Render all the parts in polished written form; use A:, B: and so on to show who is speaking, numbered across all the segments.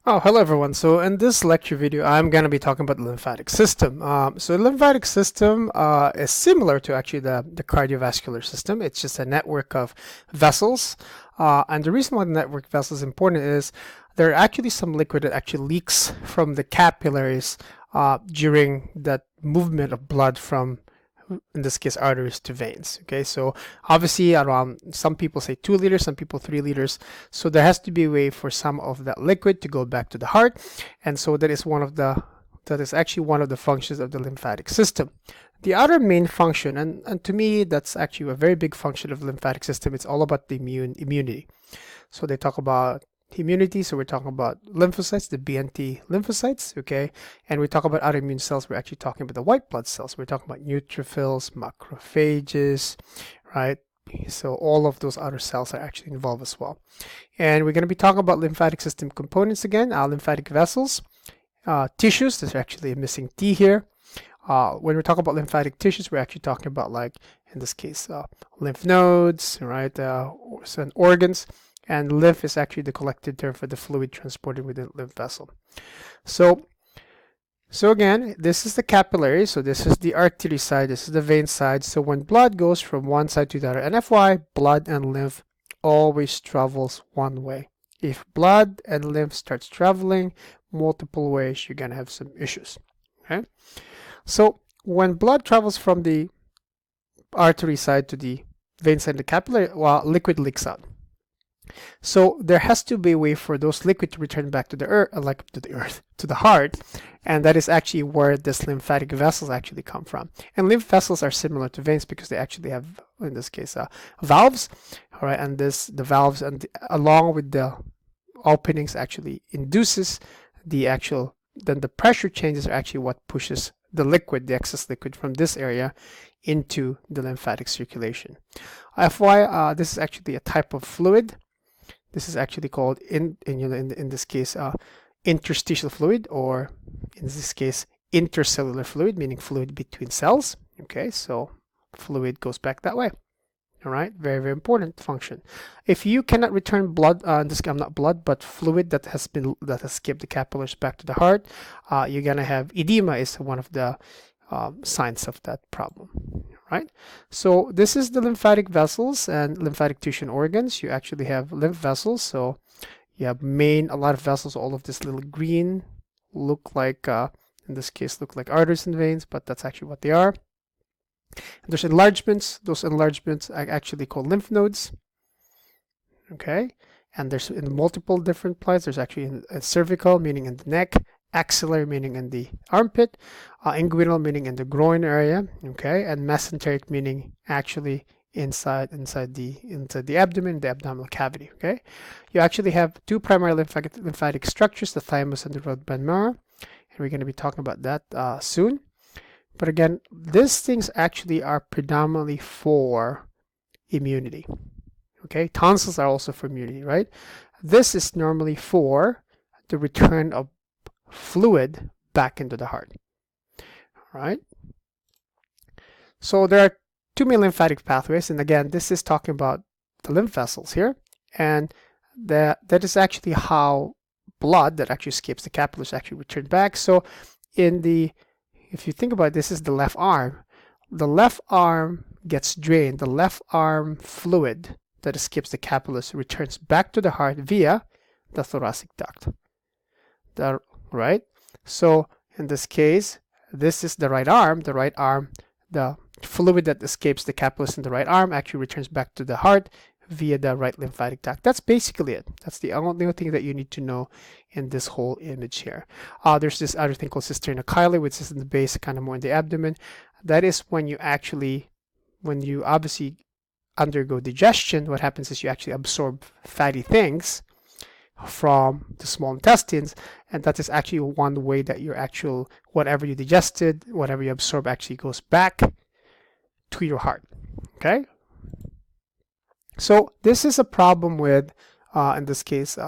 A: Oh, hello everyone. So in this lecture video, I'm going to be talking about the lymphatic system. So the lymphatic system is similar to actually the cardiovascular system. It's just a network of vessels. And the reason why the network of vessels is important is there are actually some liquid that actually leaks from the capillaries during that movement of blood from, in this case, arteries to veins. Okay, so obviously around, some people say 2 liters, some people 3 liters. So there has to be a way for some of that liquid to go back to the heart, and so that is actually one of the functions of the lymphatic system. The other main function, and to me that's actually a very big function of the lymphatic system, it's all about the immunity. So they talk about immunity, so we're talking about lymphocytes, the BNT lymphocytes, okay? And we talk about autoimmune cells, we're actually talking about the white blood cells. We're talking about neutrophils, macrophages, right? So all of those other cells are actually involved as well. And we're going to be talking about lymphatic system components again, lymphatic vessels, tissues. There's actually a missing T here. When we talk about lymphatic tissues, we're actually talking about, like in this case, lymph nodes, right? And organs. And lymph is actually the collective term for the fluid transported within the lymph vessel. So again, this is the capillary. So this is the artery side. This is the vein side. So when blood goes from one side to the other, and FY, blood and lymph always travels one way. If blood and lymph starts traveling multiple ways, you're gonna have some issues. Okay. So when blood travels from the artery side to the vein side, the capillary, well, liquid leaks out. So there has to be a way for those liquid to return back to the earth, to the heart, and that is actually where this lymphatic vessels actually come from. And lymph vessels are similar to veins because they actually have, in this case, valves. All right, and the valves, and along with the openings, actually induces then the pressure changes are actually what pushes the liquid, the excess liquid from this area into the lymphatic circulation. FY, this is actually a type of fluid. This is actually called, in this case, interstitial fluid, or in this case, intercellular fluid, meaning fluid between cells. Okay, so fluid goes back that way. All right, very, very important function. If you cannot return blood, not blood, but fluid that has skipped the capillaries back to the heart, you're gonna have edema. Is one of the signs of that problem. Right? So this is the lymphatic vessels and lymphatic tissue and organs. You actually have lymph vessels. So you have a lot of vessels. All of this little green look like, in this case, look like arteries and veins, but that's actually what they are. And there's enlargements. Those enlargements are actually called lymph nodes. Okay. And there's in multiple different places. There's actually in cervical, meaning in the neck, axillary, meaning in the armpit, inguinal, meaning in the groin area, okay, and mesenteric, meaning actually inside the abdomen, the abdominal cavity. Okay, you actually have two primary lymphatic structures, the thymus and the root bone marrow, and we're going to be talking about that soon. But again, these things actually are predominantly for immunity. Okay, tonsils are also for immunity, right? This is normally for the return of fluid back into the heart. All right. So there are two main lymphatic pathways, and again, this is talking about the lymph vessels here, and that is actually how blood that actually escapes the capillaries actually return back. So if you think about it, this is the left arm. The left arm gets drained. The left arm fluid that escapes the capillaries returns back to the heart via the thoracic duct. Right? So in this case, this is the right arm. The right arm, the fluid that escapes the capillaries in the right arm actually returns back to the heart via the right lymphatic duct. That's basically it. That's the only thing that you need to know in this whole image here. There's this other thing called cisterna chyli, which is in the base, kind of more in the abdomen. That is when you obviously undergo digestion, what happens is you actually absorb fatty things from the small intestines, and that is actually one way that whatever you digested, whatever you absorb actually goes back to your heart. Okay, so this is a problem with in this case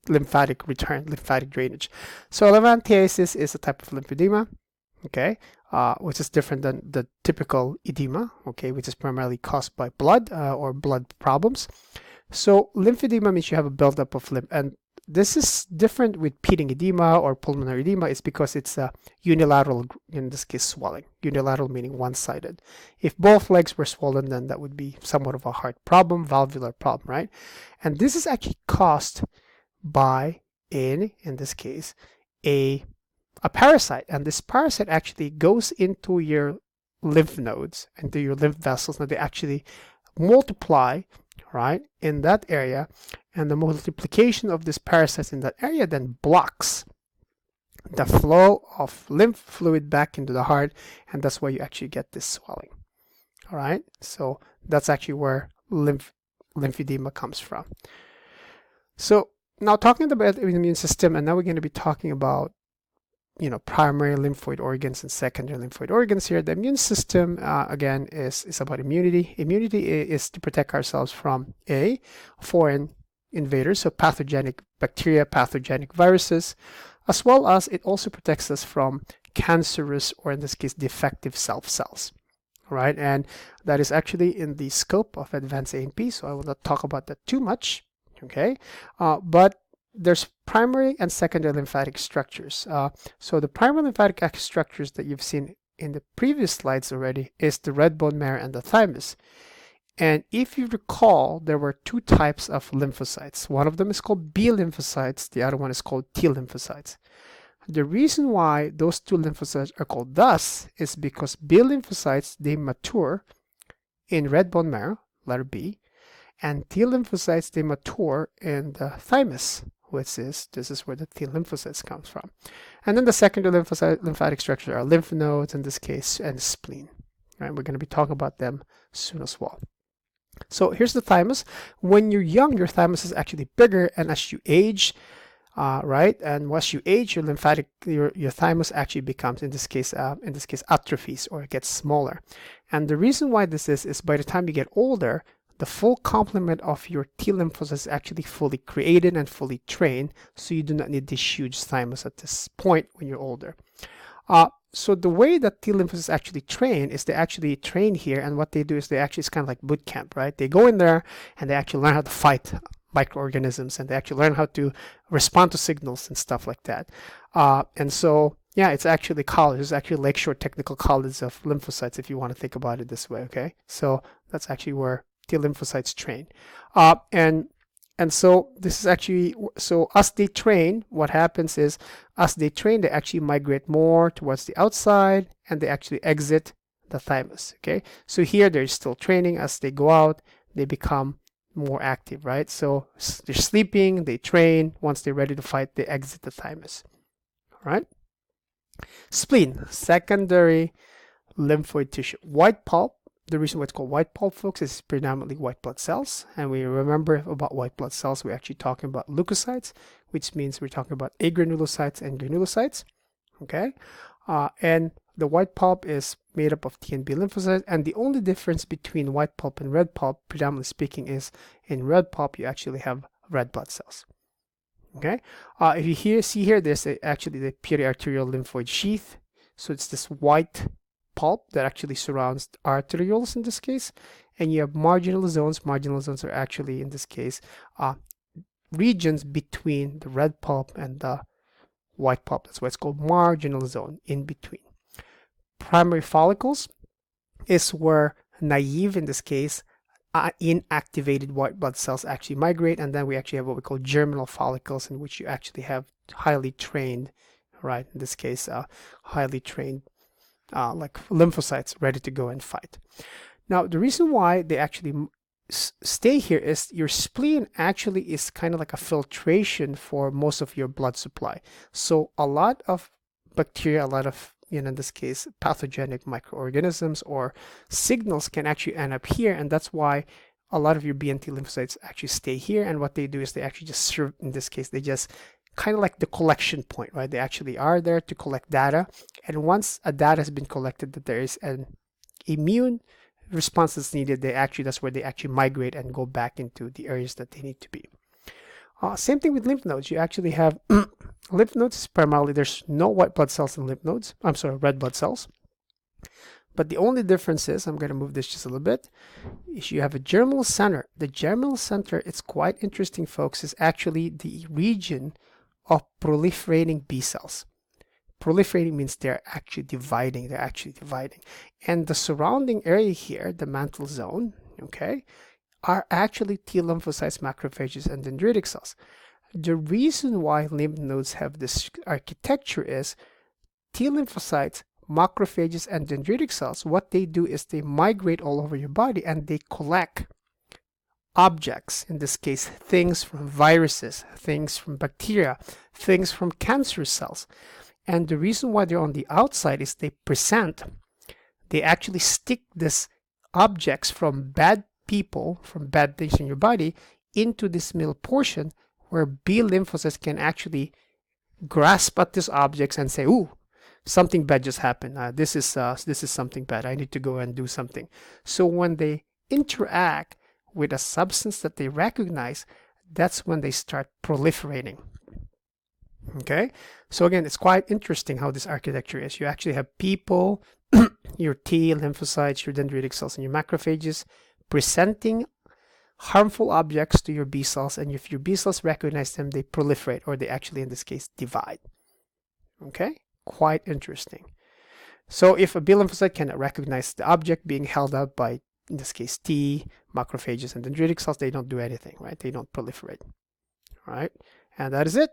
A: lymphatic drainage. So elephantiasis is a type of lymphedema, okay, which is different than the typical edema, okay, which is primarily caused by blood or blood problems. So lymphedema means you have a buildup of lymph, and this is different with pitting edema or pulmonary edema. It's because it's a unilateral, in this case, swelling. Unilateral meaning one-sided. If both legs were swollen, then that would be somewhat of a heart problem, valvular problem, right? And this is actually caused by, in this case, a parasite. And this parasite actually goes into your lymph nodes, into your lymph vessels, and they actually multiply, right, in that area, and the multiplication of this parasite in that area then blocks the flow of lymph fluid back into the heart, and that's why you actually get this swelling. All right, so that's actually where lymphedema comes from. So now talking about the immune system, and now we're going to be talking about, you know, primary lymphoid organs and secondary lymphoid organs here. The immune system, again, is about immunity. Immunity is to protect ourselves from foreign invaders, so pathogenic bacteria, pathogenic viruses, as well as it also protects us from cancerous, or in this case, defective cells. Right, and that is actually in the scope of advanced A&P, so I will not talk about that too much. Okay, but there's primary and secondary lymphatic structures. So the primary lymphatic structures that you've seen in the previous slides already is the red bone marrow and the thymus. And if you recall, there were two types of lymphocytes. One of them is called B lymphocytes, the other one is called T lymphocytes. The reason why those two lymphocytes are called thus is because B lymphocytes, they mature in red bone marrow, letter B, and T lymphocytes, they mature in the thymus, which is, this is where the T lymphocytes comes from. And then the secondary lymphatic structures are lymph nodes in this case, and spleen. Right? We're going to be talking about them soon as well. So here's the thymus. When you're young, your thymus is actually bigger, and as you age, right, and as you age, your your thymus actually becomes, in this case, atrophies, or it gets smaller. And the reason why this is by the time you get older, the full complement of your T lymphocytes is actually fully created and fully trained, so you do not need this huge thymus at this point when you're older. So the way that T lymphocytes actually train is they actually train here, and what they do is they actually, it's kind of like boot camp, right? They go in there and they actually learn how to fight microorganisms, and they actually learn how to respond to signals and stuff like that. And so, yeah, it's actually college. It's actually Lakeshore Technical College of Lymphocytes, if you want to think about it this way, okay? So that's actually where T lymphocytes train. And so this is actually, so as they train, what happens is, as they train, they actually migrate more towards the outside, and they actually exit the thymus, okay? So here they're still training. As they go out, they become more active, right? So they're sleeping, they train. Once they're ready to fight, they exit the thymus, all right? Spleen, secondary lymphoid tissue. White pulp. The reason why it's called white pulp, folks, is predominantly white blood cells. And we remember about white blood cells, we're actually talking about leukocytes, which means we're talking about agranulocytes and granulocytes. Okay? And the white pulp is made up of T and B lymphocytes. And the only difference between white pulp and red pulp, predominantly speaking, is in red pulp, you actually have red blood cells. Okay? If you see here, there's actually the periarterial lymphoid sheath. So it's this white pulp that actually surrounds arterioles in this case, and you have marginal zones. Marginal zones are actually, in this case, regions between the red pulp and the white pulp. That's why it's called marginal zone, in between. Primary follicles is where naive, in this case, inactivated white blood cells actually migrate, and then we actually have what we call germinal follicles, in which you actually have highly trained, right, in this case, highly trained like lymphocytes ready to go and fight. Now, the reason why they actually stay here is your spleen actually is kind of like a filtration for most of your blood supply. So a lot of bacteria, a lot of, in this case, pathogenic microorganisms or signals can actually end up here, and that's why a lot of your B and T lymphocytes actually stay here. And what they do is they actually just serve, in this case, they just kind of like the collection point, right? They actually are there to collect data, and once a data has been collected that there is an immune response that's needed, that's where they actually migrate and go back into the areas that they need to be. Same thing with lymph nodes. You actually have lymph nodes. Primarily, there's no white blood cells in lymph nodes. I'm sorry, red blood cells. But the only difference is, I'm going to move this just a little bit, is you have a germinal center. The germinal center, it's quite interesting, folks, is actually the region of proliferating B cells. Proliferating means they're actually dividing. And the surrounding area here, the mantle zone, okay, are actually T lymphocytes, macrophages, and dendritic cells. The reason why lymph nodes have this architecture is T lymphocytes, macrophages, and dendritic cells, what they do is they migrate all over your body and they collect objects, in this case things from viruses, things from bacteria, things from cancer cells. And the reason why they're on the outside is they actually stick these objects from bad people, from bad things in your body, into this middle portion where B lymphocytes can actually grasp at these objects and say, ooh, something bad just happened. This is something bad. I need to go and do something. So when they interact with a substance that they recognize, that's when they start proliferating. Okay, so again, it's quite interesting how this architecture is. You actually have people, your T lymphocytes, your dendritic cells, and your macrophages presenting harmful objects to your B cells, and if your B cells recognize them, they proliferate, or they actually, in this case, divide. Okay, quite interesting. So if a B lymphocyte cannot recognize the object being held out by, in this case, T, macrophages, and dendritic cells, they don't do anything, right? They don't proliferate, all right? And that is it.